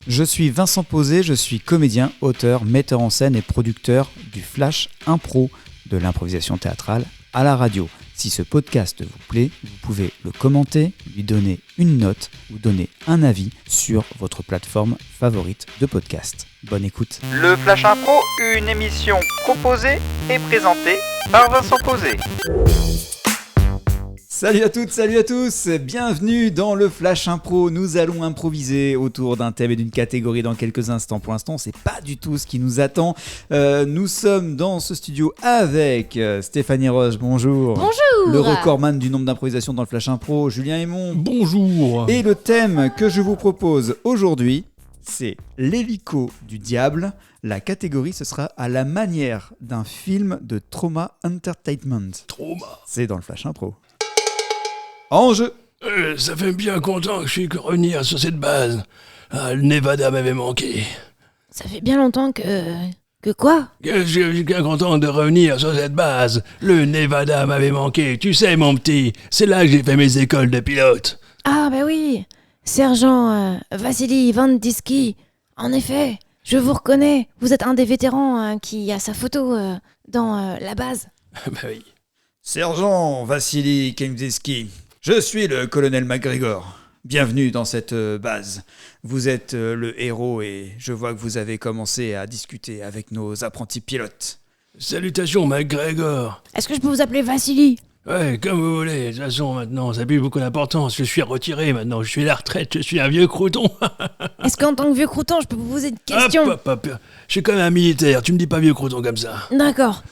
Je suis Vincent Posé, je suis comédien, auteur, metteur en scène et producteur du Flash Impro, de l'improvisation théâtrale à la radio. Si ce podcast vous plaît, vous pouvez le commenter, lui donner une note ou donner un avis sur votre plateforme favorite de podcast. Bonne écoute. Le Flash Impro, une émission proposée et présentée par Vincent Posé. Salut à toutes, salut à tous, bienvenue dans le Flash Impro. Nous allons improviser autour d'un thème et d'une catégorie dans quelques instants. Pour l'instant, c'est pas du tout ce qui nous attend. Nous sommes dans ce studio avec Stéphanie Roche, bonjour. Bonjour. Le recordman du nombre d'improvisations dans le Flash Impro, Julien Aymon. Bonjour. Et le thème que je vous propose aujourd'hui, c'est l'hélico du diable. La catégorie, ce sera à la manière d'un film de Trauma Entertainment. Trauma. C'est dans le Flash Impro. En jeu. Ça fait bien content que je suis revenir sur cette base. Ah, le Nevada m'avait manqué. Ça fait bien longtemps que quoi? Je suis bien content de revenir sur cette base. Le Nevada m'avait manqué. Tu sais, mon petit, c'est là que j'ai fait mes écoles de pilote. Ah bah oui, sergent Vassili Vandiski. En effet, je vous reconnais. Vous êtes un des vétérans qui a sa photo dans la base. Bah oui. Sergent Vassili Kemzeski, je suis le colonel McGregor. Bienvenue dans cette base. Vous êtes le héros et je vois que vous avez commencé à discuter avec nos apprentis pilotes. Salutations, McGregor. Est-ce que je peux vous appeler Vassili? Ouais, comme vous voulez. De toute façon, maintenant, ça n'a plus beaucoup d'importance. Je suis retiré maintenant. Je suis à la retraite. Je suis un vieux crouton. Est-ce qu'en tant que vieux crouton, je peux vous poser une question? Hop. Je suis quand même un militaire. Tu me dis pas vieux crouton comme ça. D'accord.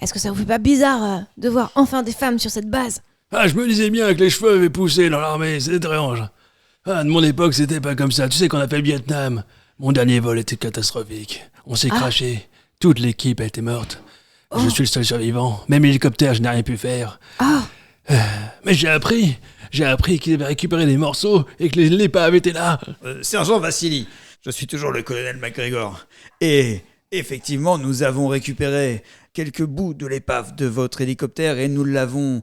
Est-ce que ça vous fait pas bizarre de voir enfin des femmes sur cette base? Ah, je me disais bien que les cheveux avaient poussé dans l'armée, c'est étrange. Ah, de mon époque, c'était pas comme ça. Tu sais qu'on a fait le Vietnam. Mon dernier vol était catastrophique. On s'est craché. Toute l'équipe a été morte. Je suis le seul survivant. Même l'hélicoptère, je n'ai rien pu faire. Mais j'ai appris qu'ils avaient récupéré des morceaux et que l'épave était là. Sergent Vassili, je suis toujours le colonel McGregor. Et effectivement, nous avons récupéré quelques bouts de l'épave de votre hélicoptère et nous avons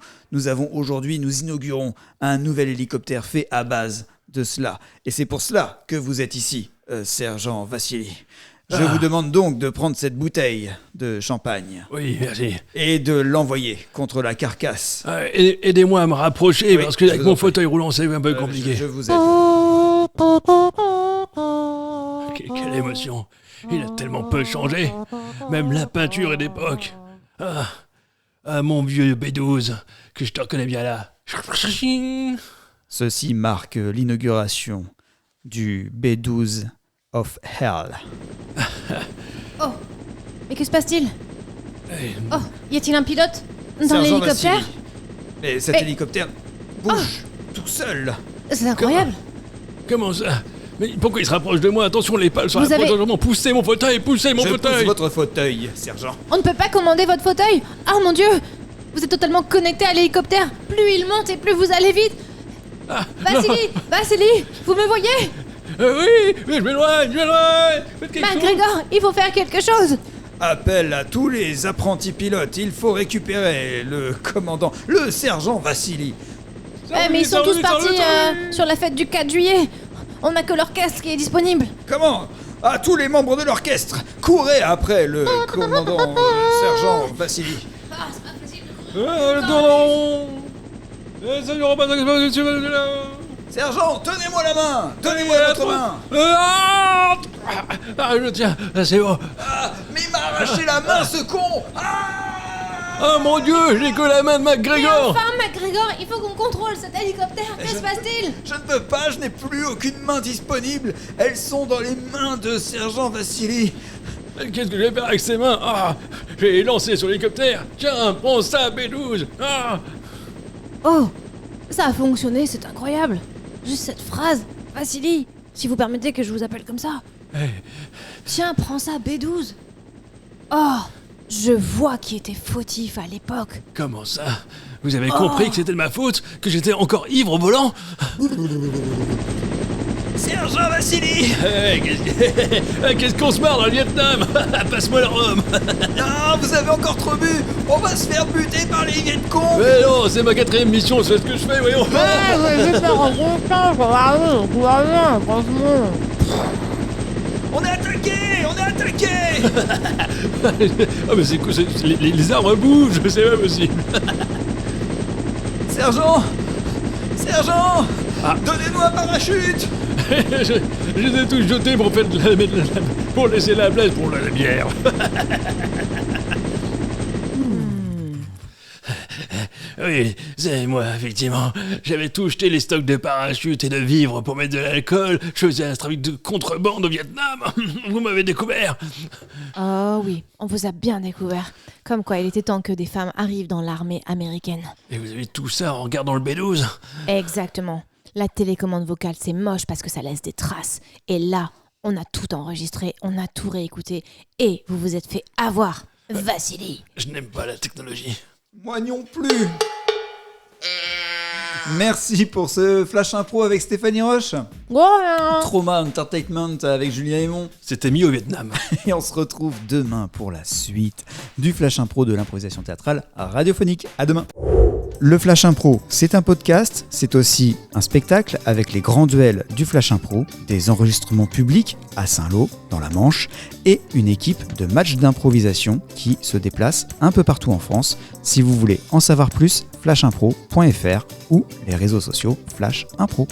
aujourd'hui, nous inaugurons un nouvel hélicoptère fait à base de cela. Et c'est pour cela que vous êtes ici, sergent Vassili. Je vous demande donc de prendre cette bouteille de champagne. Oui, merci. Et de l'envoyer contre la carcasse. Aidez-moi à me rapprocher Oui, parce que avec mon en prie. fauteuil roulant, c'est un peu compliqué. Je vous aide. Quelle émotion. Il a tellement peu changé. Même la peinture est d'époque. Ah, mon vieux B12, que je te reconnais bien là. Ceci marque l'inauguration du B12 of Hell. Oh, mais que se passe-t-il? Oh, y a-t-il un pilote dans Sergent l'hélicoptère? Vassili. Mais cet Mais- hélicoptère bouge tout seul. C'est incroyable. Comment ça? Mais pourquoi il se rapproche de moi? Attention, les pales sont Vous avez- rapprochement. Poussez mon fauteuil, poussez mon Je pousse fauteuil. votre fauteuil, sergent. On ne peut pas commander votre fauteuil. Ah mon Dieu, vous êtes totalement connecté à l'hélicoptère. Plus il monte et plus vous allez vite. Vassili, vous me voyez? Oui, mais je m'éloigne. Faites quelque chose. McGregor, il faut faire quelque chose. Appel à tous les apprentis pilotes. Il faut récupérer le commandant, le sergent Vassili. Mais ils sont tous partis sur la fête du 4 juillet. On n'a que l'orchestre qui est disponible. Comment? À tous les membres de l'orchestre, courez après le commandant sergent Vassili. Ah, c'est pas possible. Sergent, tenez-moi la main. Donnez-moi votre main. Je tiens, c'est bon. Ah, mais il m'a arraché la main, ce con. Oh mon Dieu, j'ai que la main de Mais McGregor. enfin, McGregor, il faut qu'on contrôle cet hélicoptère. Que se passe-t-il? Je ne peux pas, je n'ai plus aucune main disponible. Elles sont dans les mains de sergent Vassili. Qu'est-ce que je vais faire avec ces mains? Je vais les lancer sur l'hélicoptère. Tiens, prends ça, B12. Oh, ça a fonctionné, c'est incroyable. Juste cette phrase. Vassili, si vous permettez que je vous appelle comme ça. Tiens, prends ça, B12. Oh, je vois qui était fautif à l'époque. Comment ça? Vous avez compris que c'était de ma faute? Que j'étais encore ivre au volant? Sergent Vassili. Qu'est-ce qu'on se marre dans le Vietnam? Passe-moi le rhum. Non, vous avez encore trop bu. On va se faire buter par les Vietcong. Mais non, c'est ma 4ème mission, c'est ce que je fais, voyons. Ouais, je vais faire un bon temps, ça va aller, tout va bien, franchement. taquet. Ah mais c'est quoi, les arbres bougent, c'est pas possible. Sergent, donnez-nous un parachute. je les ai tous jetés pour pour laisser la place pour la bière. Oui, c'est moi, effectivement. J'avais tout jeté les stocks de parachutes et de vivres pour mettre de l'alcool. Je faisais un trafic de contrebande au Vietnam. Vous m'avez découvert. Oh oui, on vous a bien découvert. Comme quoi, il était temps que des femmes arrivent dans l'armée américaine. Et vous avez tout ça en regardant le B12 ? Exactement. La télécommande vocale, c'est moche parce que ça laisse des traces. Et là, on a tout enregistré, on a tout réécouté. Et vous vous êtes fait avoir. Vassili. Je n'aime pas la technologie. Moi non plus. Merci pour ce Flash Impro avec Stéphanie Roche. Trauma Entertainment avec Julien Aymon. C'était mis au Vietnam. Et on se retrouve demain pour la suite du Flash Impro de l'improvisation théâtrale radiophonique. À demain. Le Flash Impro, c'est un podcast, c'est aussi un spectacle avec les grands duels du Flash Impro, des enregistrements publics à Saint-Lô, dans la Manche, et une équipe de matchs d'improvisation qui se déplace un peu partout en France. Si vous voulez en savoir plus, flashimpro.fr ou les réseaux sociaux Flash Impro.